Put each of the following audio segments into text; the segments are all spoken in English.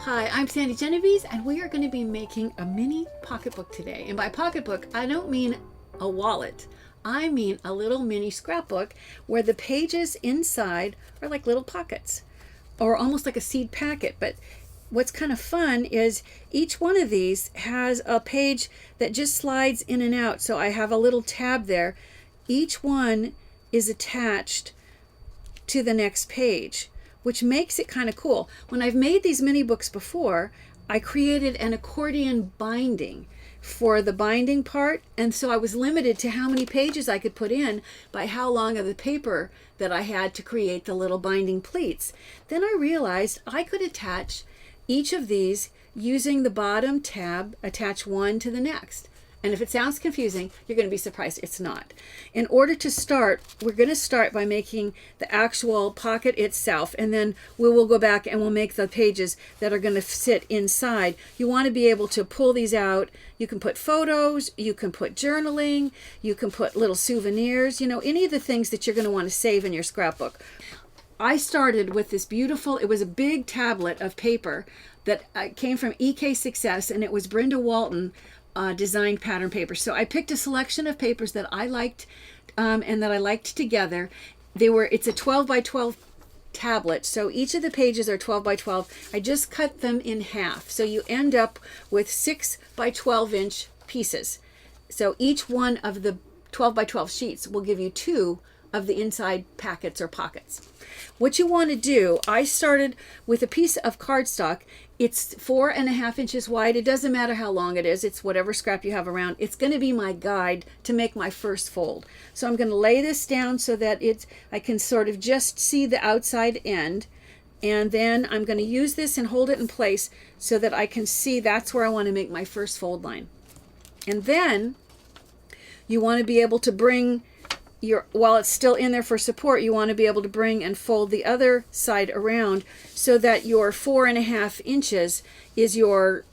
Hi, I'm Sandi Genovese, and we are going to be making a mini pocketbook today. And by pocketbook, I don't mean a wallet. I mean a little mini scrapbook where the pages inside are like little pockets or almost like a seed packet. But what's kind of fun is each one of these has a page that just slides in and out. So I have a little tab there. Each one is attached to the next page, which makes it kind of cool. When I've made these mini books before, I created an accordion binding for the binding part, and so I was limited to how many pages I could put in by how long of the paper that I had to create the little binding pleats. Then I realized I could attach each of these using the bottom tab, attach one to the next. And if it sounds confusing, you're going to be surprised it's not. In order to start, we're going to start by making the actual pocket itself, and then we will go back and we'll make the pages that are going to sit inside. You want to be able to pull these out. You can put photos, you can put journaling, you can put little souvenirs, any of the things that you're going to want to save in your scrapbook. I started with this beautiful, it was a big tablet of paper that came from EK Success, and it was Brenda Walton designed pattern paper. So I picked a selection of papers that I liked and that I liked together. It's a 12 by 12 tablet, so each of the pages are 12 by 12. I just cut them in half, so you end up with 6 by 12 inch pieces. So each one of the 12 by 12 sheets will give you 2 of the inside packets or pockets. What you want to do, I started with a piece of cardstock. It's 4.5 inches wide. It doesn't matter how long it is. It's whatever scrap you have around. It's going to be my guide to make my first fold. So I'm going to lay this down so that I can sort of just see the outside end. And then I'm going to use this and hold it in place so that I can see that's where I want to make my first fold line. And then you want to be able to bring while it's still in there for support, you want to be able to bring and fold the other side around so that your 4.5 inches is your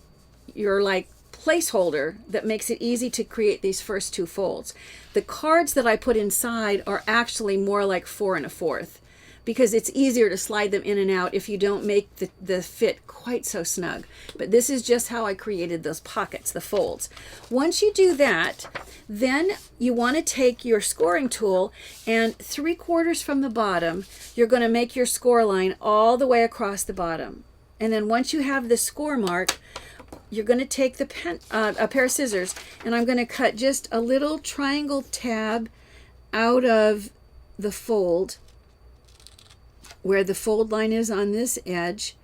like placeholder that makes it easy to create these first 2 folds. The cards that I put inside are actually more like 4 1/4 because it's easier to slide them in and out if you don't make the fit quite so snug. But this is just how I created those pockets, the folds. Once you do that, then you want to take your scoring tool and 3/4 from the bottom, you're going to make your score line all the way across the bottom. And then once you have the score mark, you're going to take a pair of scissors, and I'm going to cut just a little triangle tab out of the fold where the fold line is on this edge.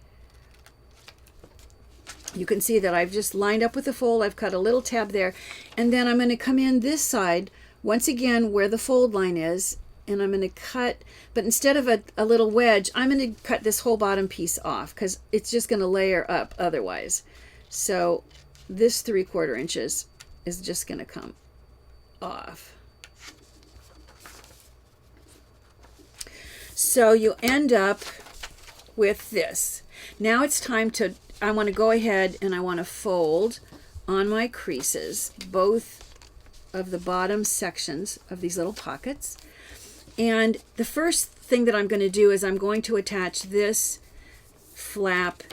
You can see that I've just lined up with the fold. I've cut a little tab there, and then I'm going to come in this side once again where the fold line is, and I'm going to cut, but instead of a little wedge, I'm going to cut this whole bottom piece off because it's just going to layer up otherwise. So this 3/4 inches is just going to come off. So you end up with this. Now it's time I want to go ahead and I want to fold on my creases both of the bottom sections of these little pockets. And the first thing that I'm going to do is I'm going to attach this flap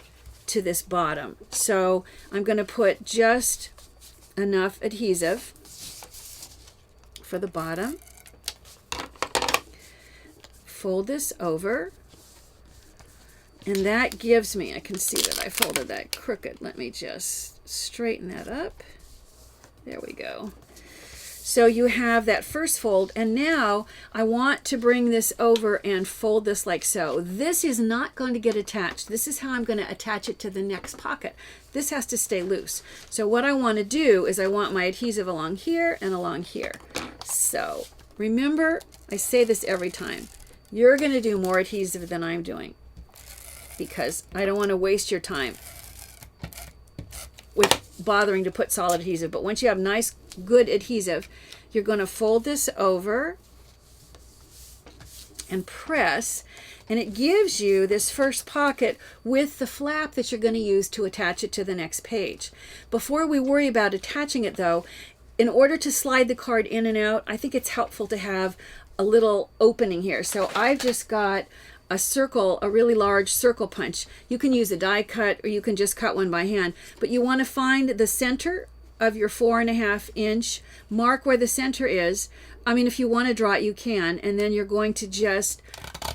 to this bottom. So I'm going to put just enough adhesive for the bottom. Fold this over, and that gives me, I can see that I folded that crooked. Let me just straighten that up. There we go. So you have that first fold, and now I want to bring this over and fold this like so. This is not going to get attached. This is how I'm going to attach it to the next pocket. This has to stay loose. So what I want to do is I want my adhesive along here and along here. So remember, I say this every time. You're going to do more adhesive than I'm doing because I don't want to waste your time with bothering to put solid adhesive. But once you have nice, good adhesive, you're going to fold this over and press, and it gives you this first pocket with the flap that you're going to use to attach it to the next page. Before we worry about attaching it though, in order to slide the card in and out, I think it's helpful to have a little opening here. So I've just got a circle, a really large circle punch. You can use a die cut or you can just cut one by hand, but you want to find the center of your 4.5 inch, mark where the center is. I mean, if you want to draw it, you can, and then you're going to just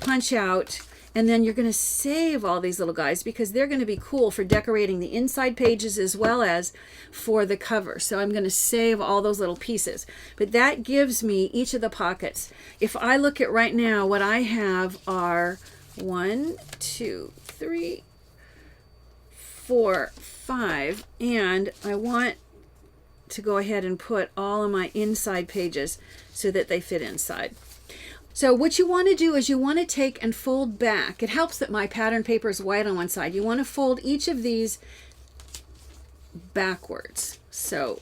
punch out, and then you're going to save all these little guys because they're going to be cool for decorating the inside pages as well as for the cover. So I'm going to save all those little pieces. But that gives me each of the pockets. If I look at right now, what I have are 1, 2, 3, 4, 5, and I want to go ahead and put all of my inside pages so that they fit inside. So what you want to do is you want to take and fold back. It helps that my pattern paper is white on one side. You want to fold each of these backwards. So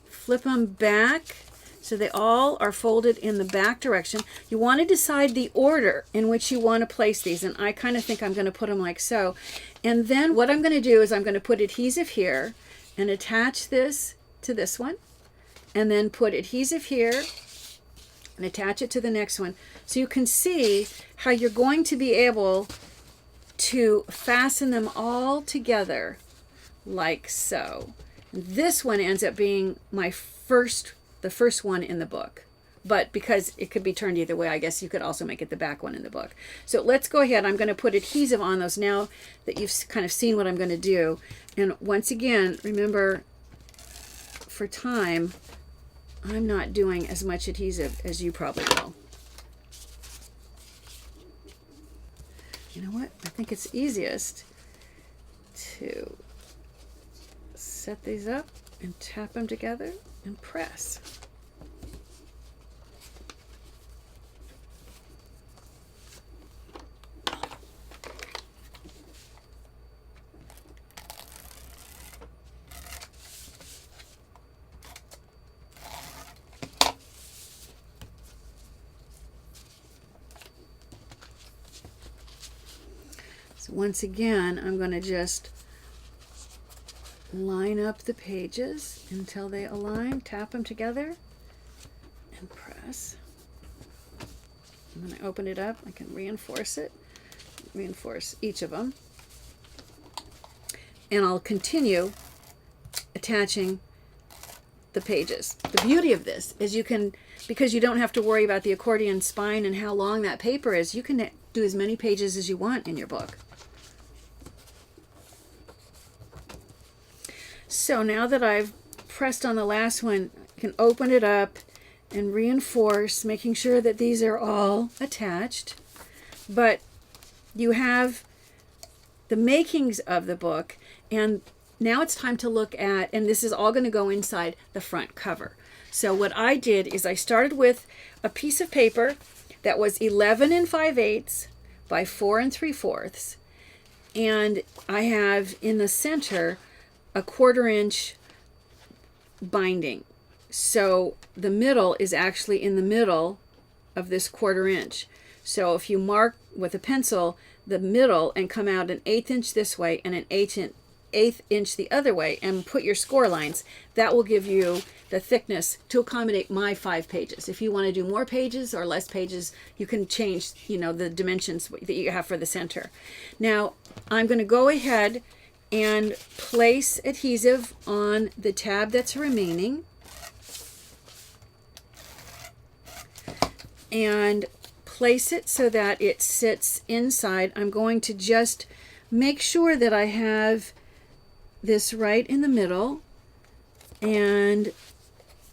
flip them back so they all are folded in the back direction. You want to decide the order in which you want to place these, and I kind of think I'm going to put them like so. And then what I'm going to do is I'm going to put adhesive here and attach this to this one, and then put adhesive here and attach it to the next one. So you can see how you're going to be able to fasten them all together like so. This one ends up being the first one in the book. But because it could be turned either way, I guess you could also make it the back one in the book. So let's go ahead. I'm going to put adhesive on those now that you've kind of seen what I'm going to do. And once again, remember, for time, I'm not doing as much adhesive as you probably will. You know what? I think it's easiest to set these up and tap them together and press. Once again, I'm going to just line up the pages until they align, tap them together, and press. And when I open it up, I can reinforce it, reinforce each of them. And I'll continue attaching the pages. The beauty of this is you can, because you don't have to worry about the accordion spine and how long that paper is, you can do as many pages as you want in your book. So now that I've pressed on the last one, I can open it up and reinforce, making sure that these are all attached. But you have the makings of the book, and now it's time to look at, and this is all going to go inside the front cover. So what I did is I started with a piece of paper that was 11 5/8 by 4 3/4, and I have in the center a 1/4 inch binding. So the middle is actually in the middle of this 1/4 inch. So if you mark with a pencil the middle and come out an 1/8 inch this way and an 1/8 inch the other way and put your score lines, that will give you the thickness to accommodate my 5 pages. If you want to do more pages or less pages, you can change, the dimensions that you have for the center. Now I'm going to go ahead and place adhesive on the tab that's remaining, and place it so that it sits inside. I'm going to just make sure that I have this right in the middle, and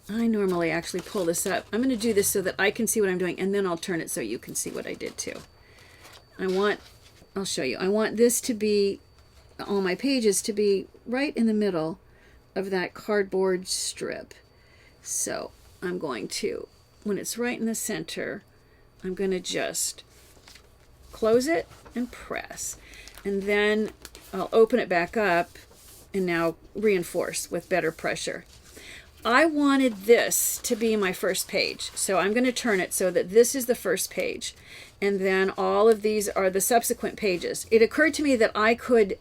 I normally actually pull this up. I'm going to do this so that I can see what I'm doing, and then I'll turn it so you can see what I did too. I'll show you. I want this to be, all my pages to be right in the middle of that cardboard strip. So I'm going to, when it's right in the center, I'm going to just close it and press. And then I'll open it back up and now reinforce with better pressure. I wanted this to be my first page, so I'm going to turn it so that this is the first page, and then all of these are the subsequent pages. It occurred to me that I could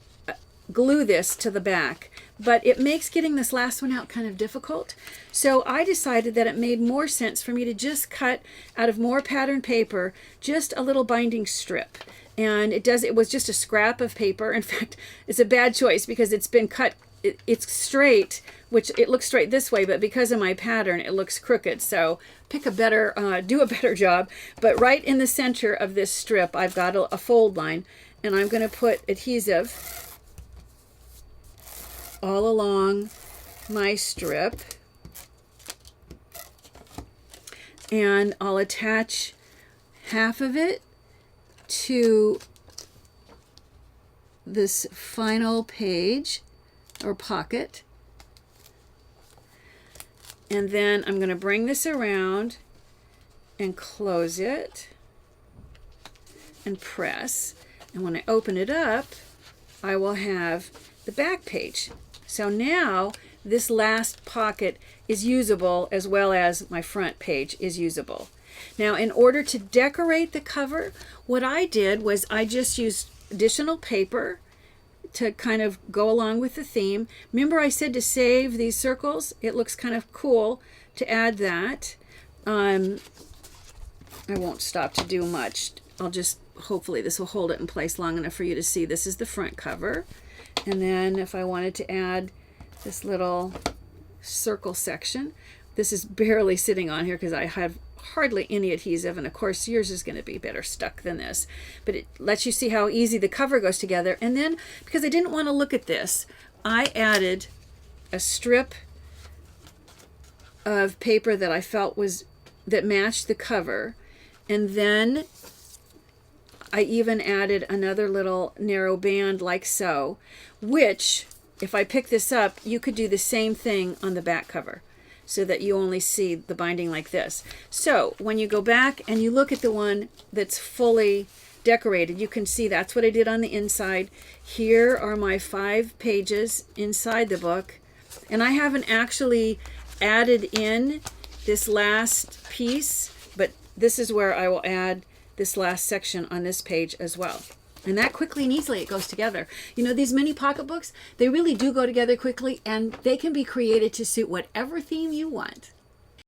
glue this to the back, but it makes getting this last one out kind of difficult. So I decided that it made more sense for me to just cut out of more pattern paper just a little binding strip. And it was just a scrap of paper. In fact, it's a bad choice because it's been cut, it's straight, which it looks straight this way, but because of my pattern, it looks crooked. So pick a better, do a better job. But right in the center of this strip, I've got a fold line, and I'm going to put adhesive all along my strip. And I'll attach half of it to this final page or pocket, and then I'm going to bring this around and close it and press, and when I open it up I will have the back page. So now this last pocket is usable as well as my front page is usable. Now, in order to decorate the cover, what I did was I just used additional paper to kind of go along with the theme. Remember I said to save these circles? It looks kind of cool to add that. I won't stop to do much. I'll just, hopefully this will hold it in place long enough for you to see. This is the front cover. And then if I wanted to add this little circle section, this is barely sitting on here because I have hardly any adhesive, and of course yours is going to be better stuck than this, but it lets you see how easy the cover goes together. And then because I didn't want to look at this, I added a strip of paper that I felt that matched the cover, and then I even added another little narrow band like so, which if I pick this up, you could do the same thing on the back cover, so that you only see the binding like this. So when you go back and you look at the one that's fully decorated, you can see that's what I did on the inside. Here are my 5 pages inside the book, and I haven't actually added in this last piece, but this is where I will add this last section on this page as well. And that quickly and easily it goes together. You know, these mini pocketbooks, they really do go together quickly, and they can be created to suit whatever theme you want.